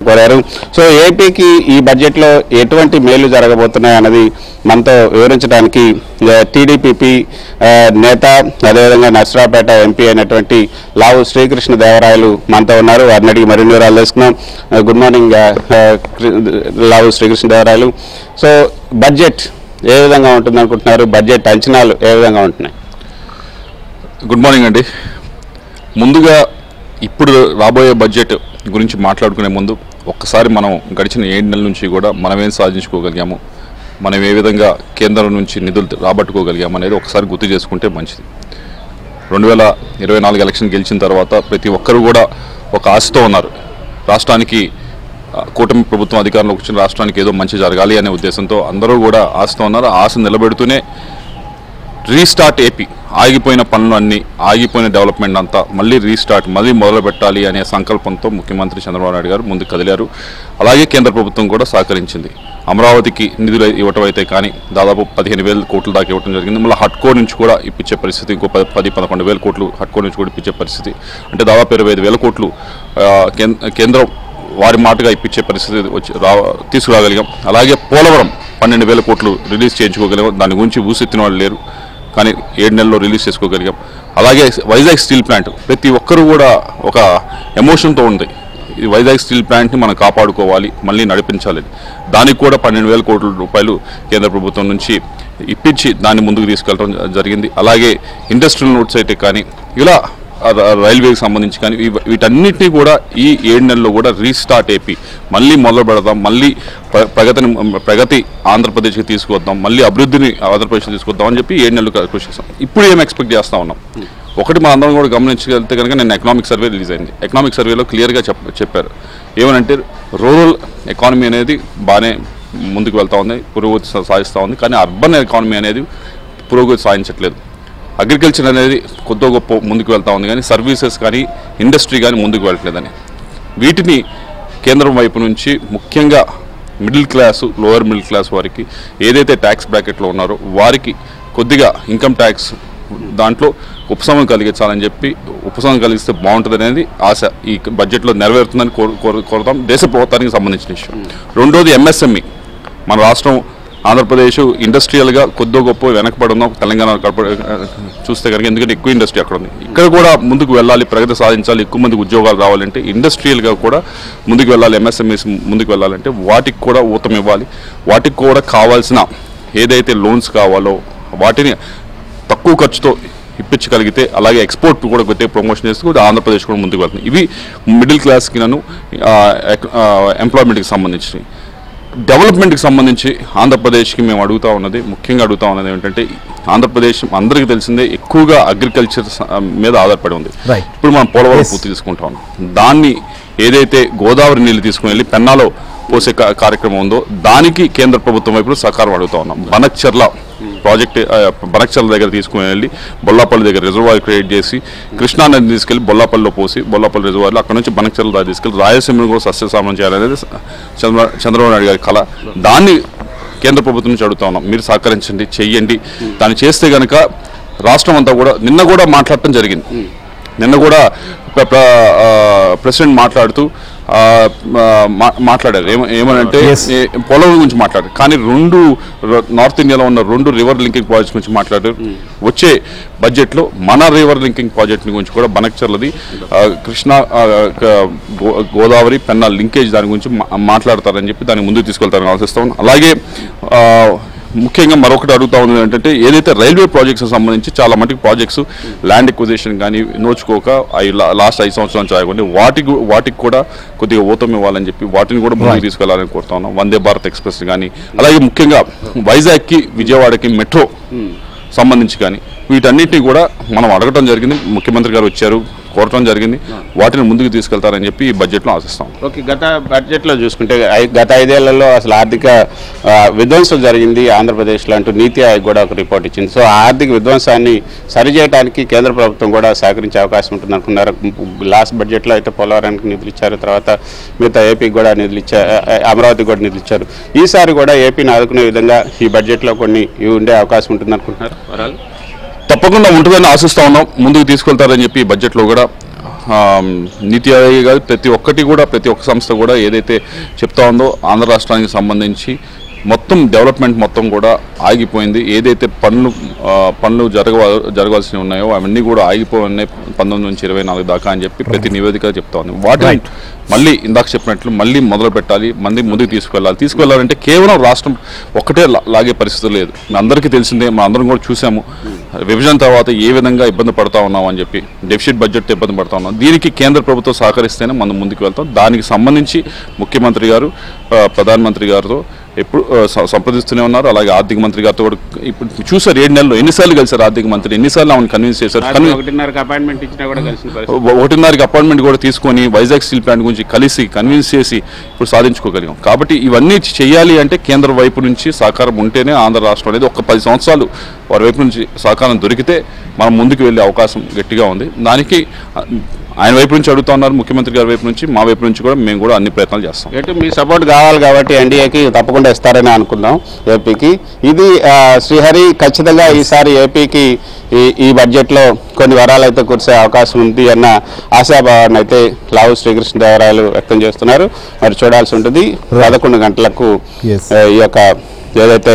కోరారు. సో ఏపీకి ఈ బడ్జెట్లో ఎటువంటి మేలు జరగబోతున్నాయి అన్నది మనతో వివరించడానికి టీడీపీ నేత అదేవిధంగా నర్సరావుపేట ఎంపీ అయినటువంటి లావు శ్రీకృష్ణ దేవరాయలు మనతో ఉన్నారు. వారిని అడిగి మరిన్ని వివరాలు తెలుసుకున్నాం. గుడ్ మార్నింగ్ లావు శ్రీకృష్ణ దేవరాయలు. సో బడ్జెట్ ఏ విధంగా ఉంటుంది అనుకుంటున్నారు? బడ్జెట్ అంచనాలు ఏ విధంగా ఉంటున్నాయి? గుడ్ మార్నింగ్ అండి. ముందుగా ఇప్పుడు రాబోయే బడ్జెట్ గురించి మాట్లాడుకునే ముందు ఒక్కసారి మనం గడిచిన 7 నెలల నుంచి కూడా మనం ఏం సాధించుకోగలిగాము, మనం ఏ విధంగా కేంద్రం నుంచి నిధులు రాబట్టుకోగలిగాము అనేది ఒకసారి గుర్తు చేసుకుంటే మంచిది. 2024 ఎలక్షన్ గెలిచిన తర్వాత ప్రతి ఒక్కరు కూడా ఒక ఆశతో ఉన్నారు. రాష్ట్రానికి కూటమి ప్రభుత్వం అధికారంలోకి వచ్చిన రాష్ట్రానికి ఏదో మంచి జరగాలి అనే ఉద్దేశంతో అందరూ కూడా ఆశతో ఉన్నారు. ఆశ నిలబెడుతూనే రీస్టార్ట్ ఏపీ, ఆగిపోయిన పనులు అన్నీ, ఆగిపోయిన డెవలప్మెంట్ అంతా మళ్ళీ రీస్టార్ట్, మళ్ళీ మొదలు పెట్టాలి అనే సంకల్పంతో ముఖ్యమంత్రి చంద్రబాబు నాయుడు గారు ముందుకు కదిలారు. అలాగే కేంద్ర ప్రభుత్వం కూడా సహకరించింది. అమరావతికి నిధులు ఇవ్వటం అయితే కానీ దాదాపు 15,000 కోట్ల దాకా ఇవ్వడం జరిగింది. మళ్ళీ హట్కో నుంచి కూడా ఇప్పించే పరిస్థితి, ఇంకో 10-11,000 కోట్లు హట్కో నుంచి కూడా ఇప్పించే పరిస్థితి, అంటే దాదాపు 25,000 కోట్లు కేంద్రం వారి మాటగా ఇప్పించే పరిస్థితి తీసుకురాగలిగాం. అలాగే పోలవరం 12,000 కోట్లు రిలీజ్ చేయించుకోగలిగాం. దాని గురించి ఊసెత్తిన వాళ్ళు లేరు, కానీ 7 నెలల్లో రిలీజ్ చేసుకోగలిగాం. అలాగే వైజాగ్ స్టీల్ ప్లాంట్ ప్రతి ఒక్కరు కూడా ఒక ఎమోషన్తో ఉంది. ఈ వైజాగ్ స్టీల్ ప్లాంట్ని మనం కాపాడుకోవాలి, మళ్ళీ నడిపించాలి. దానికి కూడా 12,000 కోట్ల రూపాయలు కేంద్ర ప్రభుత్వం నుంచి ఇప్పించి దాన్ని ముందుకు తీసుకెళ్ళడం జరిగింది. అలాగే ఇండస్ట్రియల్ నోట్స్ అయితే కానీ, ఇలా రైల్వేకి సంబంధించి కానీ వీటన్నిటినీ కూడా ఈ 7 నెలల్లో కూడా రీస్టార్ట్ ఏపీ, మళ్ళీ మొదలు పెడదాం, మళ్ళీ ప్రగతి ఆంధ్రప్రదేశ్కి తీసుకొద్దాం, మళ్ళీ అభివృద్ధిని ఆంధ్రప్రదేశ్కి తీసుకొద్దాం అని చెప్పి 7 నెలలు కృషి చేస్తాం. ఇప్పుడు ఏం ఎక్స్పెక్ట్ చేస్తూ ఉన్నాం? ఒకటి మన అందరం కూడా గమనించగలిగితే కనుక నేను ఎకనామిక్ సర్వే రిలీజ్ అయింది. ఎకనామిక్ సర్వేలో క్లియర్గా చెప్పారు ఏమనంటే రూరల్ ఎకానమీ అనేది బాగానే ముందుకు వెళ్తూ ఉంది, పురోగతి సాధిస్తూ ఉంది. కానీ అర్బన్ ఎకానమీ అనేది పురోగతి సాధించట్లేదు. అగ్రికల్చర్ అనేది కొద్ది గొప్ప ముందుకు వెళ్తూ ఉంది, కానీ సర్వీసెస్ కానీ ఇండస్ట్రీ కానీ ముందుకు వెళ్ళట్లేదని. వీటిని కేంద్రం వైపు నుంచి ముఖ్యంగా middle class, lower middle class వారికి ఏదైతే ట్యాక్స్ బ్రాకెట్లో ఉన్నారో వారికి కొద్దిగా ఇన్కమ్ ట్యాక్స్ దాంట్లో ఉపశమనం కలిగించాలని చెప్పి, ఉపశమనం కలిగిస్తే బాగుంటుంది అనేది ఆశ ఈ బడ్జెట్లో నెరవేరుతుందని కోరుతాం. దేశ ప్రభుత్వానికి సంబంధించిన విషయం. రెండోది ఎంఎస్ఎంఈ. మన రాష్ట్రం ఆంధ్రప్రదేశ్ ఇండస్ట్రియల్గా కొద్దో గొప్ప వెనకబడి ఉన్నాం. తెలంగాణ చూస్తే కనుక, ఎందుకంటే ఎక్కువ ఇండస్ట్రీ అక్కడ ఉంది. ఇక్కడ కూడా ముందుకు వెళ్ళాలి, ప్రగతి సాధించాలి, ఎక్కువ మందికి ఉద్యోగాలు రావాలంటే ఇండస్ట్రియల్గా కూడా ముందుకు వెళ్ళాలి. ఎంఎస్ఎంఈస్ ముందుకు వెళ్ళాలంటే వాటికి కూడా ఊతం ఇవ్వాలి. వాటికి కూడా కావాల్సిన ఏదైతే లోన్స్ కావాలో వాటిని తక్కువ ఖర్చుతో ఇప్పించగలిగితే, అలాగే ఎక్స్పోర్ట్ కూడా కొద్దిగా ప్రమోషన్ చేస్తూ కూడా ఆంధ్రప్రదేశ్ కూడా ముందుకు వెళ్తుంది. ఇవి మిడిల్ క్లాస్కి ఎంప్లాయ్మెంట్కి సంబంధించినవి. డెవలప్మెంట్కి సంబంధించి ఆంధ్రప్రదేశ్కి మేము ముఖ్యంగా అడుగుతా ఉన్నది ఏంటంటే, ఆంధ్రప్రదేశ్ అందరికీ తెలిసిందే ఎక్కువగా అగ్రికల్చర్ మీద ఆధారపడి ఉంది. ఇప్పుడు మనం పోలవరం పూర్తి తీసుకుంటా ఉన్నాం. దాన్ని ఏదైతే గోదావరి నీళ్ళు తీసుకుని వెళ్ళి పెన్నాలో పోసే కార్యక్రమం ఉందో దానికి కేంద్ర ప్రభుత్వం వైపు సహకారం అడుగుతా ఉన్నాం. బనకచర్ల ప్రాజెక్ట్, బనకచర్ల దగ్గర తీసుకుని వెళ్ళి బొల్లాపల్లి దగ్గర రిజర్వాయర్ క్రియేట్ చేసి కృష్ణా నదిని తీసుకెళ్లి బొల్లాపల్లిలో పోసి, బొల్లాపల్లి రిజర్వాయర్లో అక్కడ నుంచి బనకచర్ల దాకా తీసుకెళ్లి రాయలసీమను కూడా సస్యశ్యామలం చేయాలనేది చంద్రబాబు నాయుడు గారి కళ. దాన్ని కేంద్ర ప్రభుత్వం నుంచి అడుగుతా ఉన్నాం, మీరు సహకరించండి, చెయ్యండి. దాన్ని చేస్తే కనుక రాష్ట్రం అంతా కూడా, నిన్న కూడా మాట్లాడటం జరిగింది. నిన్న కూడా ప్రెసిడెంట్ మాట్లాడుతూ మాట్లాడారు ఏమనంటే పోలవరం గురించి మాట్లాడారు. కానీ నార్త్ ఇండియాలో ఉన్న 2 రివర్ లింకింగ్ ప్రాజెక్ట్స్ గురించి మాట్లాడారు. వచ్చే బడ్జెట్లో మన రివర్ లింకింగ్ ప్రాజెక్ట్ గురించి కూడా బనకచర్లది, కృష్ణా గోదావరి పెన్నా లింకేజ్ దాని గురించి మాట్లాడతారని చెప్పి దాన్ని ముందుకు తీసుకెళ్తారని ఆశిస్తాం. అలాగే ముఖ్యంగా మరొకటి అడుగుతా ఉంది ఏంటంటే, ఏదైతే రైల్వే ప్రాజెక్ట్స్ సంబంధించి చాలా మటుకు ప్రాజెక్ట్స్ ల్యాండ్ ఎక్విజిషన్ కానీ నోచుకోక లాస్ట్ 5 సంవత్సరాల నుంచి ఆగండి, వాటికి కూడా కొద్దిగా ఊతం ఇవ్వాలని చెప్పి వాటిని కూడా ముందుకు తీసుకెళ్లాలని కోరుతా ఉన్నాం. వందే భారత్ ఎక్స్ప్రెస్ కానీ, అలాగే ముఖ్యంగా వైజాగ్కి విజయవాడకి మెట్రో సంబంధించి కానీ వీటన్నిటిని కూడా మనం అడగటం జరిగింది. ముఖ్యమంత్రి గారు వచ్చారు, కోరటం జరిగింది. వాటిని ముందుకు తీసుకెళ్తారని చెప్పి ఈ బడ్జెట్లో ఆశిస్తాం. ఓకే, గత బడ్జెట్లో చూసుకుంటే గత 5 ఏళ్లలో అసలు ఆర్థిక విధ్వంసం జరిగింది ఆంధ్రప్రదేశ్లో అంటూ నీతి ఆయోగ్ కూడా ఒక రిపోర్ట్ ఇచ్చింది. సో ఆర్థిక విధ్వంసాన్ని సరిచేయడానికి కేంద్ర ప్రభుత్వం కూడా సహకరించే అవకాశం ఉంటుంది అనుకున్నారు. లాస్ట్ బడ్జెట్లో అయితే పోలవరానికి నిధులు ఇచ్చారు, తర్వాత మిగతా ఏపీకి కూడా నిధులు ఇచ్చారు, అమరావతికి కూడా నిధులు ఇచ్చారు. ఈసారి కూడా ఏపీని ఆదుకునే విధంగా ఈ బడ్జెట్లో కొన్ని ఉండే అవకాశం ఉంటుంది అనుకుంటున్నారు. తప్పకుండా ఉంటుందని ఆశిస్తా ఉన్నాం. ముందుకు తీసుకెళ్తారని చెప్పి బడ్జెట్లో కూడా నీతి ఆయోగ్ కాదు, ప్రతి ఒక్క సంస్థ కూడా ఏదైతే చెప్తా ఉందో ఆంధ్ర రాష్ట్రానికి సంబంధించి మొత్తం డెవలప్మెంట్ మొత్తం కూడా ఆగిపోయింది. ఏదైతే పనులు జరగాల్సినవి ఉన్నాయో అవన్నీ కూడా ఆగిపోయినాయి 19 నుంచి 24 దాకా అని చెప్పి ప్రతి నివేదిక చెప్తా ఉంది. వాటిని మళ్ళీ ఇందాక చెప్పినట్లు మళ్ళీ మొదలు పెట్టాలి, మళ్ళీ ముందుకు తీసుకువెళ్ళాలంటే కేవలం రాష్ట్రం ఒక్కటే లాగే పరిస్థితి లేదు. అందరికీ తెలిసిందే, మనం అందరం కూడా చూసాము విభజన తర్వాత ఏ విధంగా ఇబ్బంది పడతా ఉన్నాం అని చెప్పి, డెఫిసిట్ బడ్జెట్ ఇబ్బంది పడతా ఉన్నాం. దీనికి కేంద్ర ప్రభుత్వం సహకరిస్తేనే మనం ముందుకు వెళ్తాం. దానికి సంబంధించి ముఖ్యమంత్రి గారు ప్రధానమంత్రి గారితో ఎప్పుడు సంప్రదిస్తూనే ఉన్నారు. అలాగే ఆర్థిక మంత్రి గారితో కూడా ఇప్పుడు చూసారు 7 నెలల్లో ఎన్నిసార్లు కలిసారు ఆర్థిక మంత్రి, ఎన్నిసార్లు ఆమెను కన్విన్స్ చేశారు. 1.5కి అపాయింట్మెంట్ కూడా తీసుకొని వైజాగ్ స్టీల్ ప్లాంట్ గురించి కన్విన్స్ చేసి ఇప్పుడు సాధించుకోగలిగాం. కాబట్టి ఇవన్నీ చేయాలి అంటే కేంద్ర వైపు నుంచి సహకారం ఉంటేనే ఆంధ్ర రాష్ట్రం అనేది ఒక 10 సంవత్సరాలు వారి వైపు నుంచి సహకారం దొరికితే మనం ముందుకు వెళ్ళే అవకాశం గట్టిగా ఉంది. దానికి ఆయన వైపు నుంచి అడుగుతా ఉన్నారు, ముఖ్యమంత్రి గారి వైపు నుంచి, మా వైపు నుంచి కూడా మేము కూడా అన్ని ప్రయత్నాలు చేస్తాం. ఎటు మీ సపోర్ట్ కావాలి కాబట్టి ఎన్డీఏకి తప్పకుండా ఇస్తారని అనుకుందాం ఏపీకి. ఇది శ్రీహరి ఖచ్చితంగా ఈసారి ఏపీకి ఈ బడ్జెట్లో కొన్ని వరాలు అయితే కురిసే అవకాశం ఉంది అన్న ఆశాభావాన్ని అయితే లావు శ్రీకృష్ణదేవరాయలు వ్యక్తం చేస్తున్నారు. మరి చూడాల్సి ఉంటుంది. 11 గంటలకు ఈ యొక్క ఏదైతే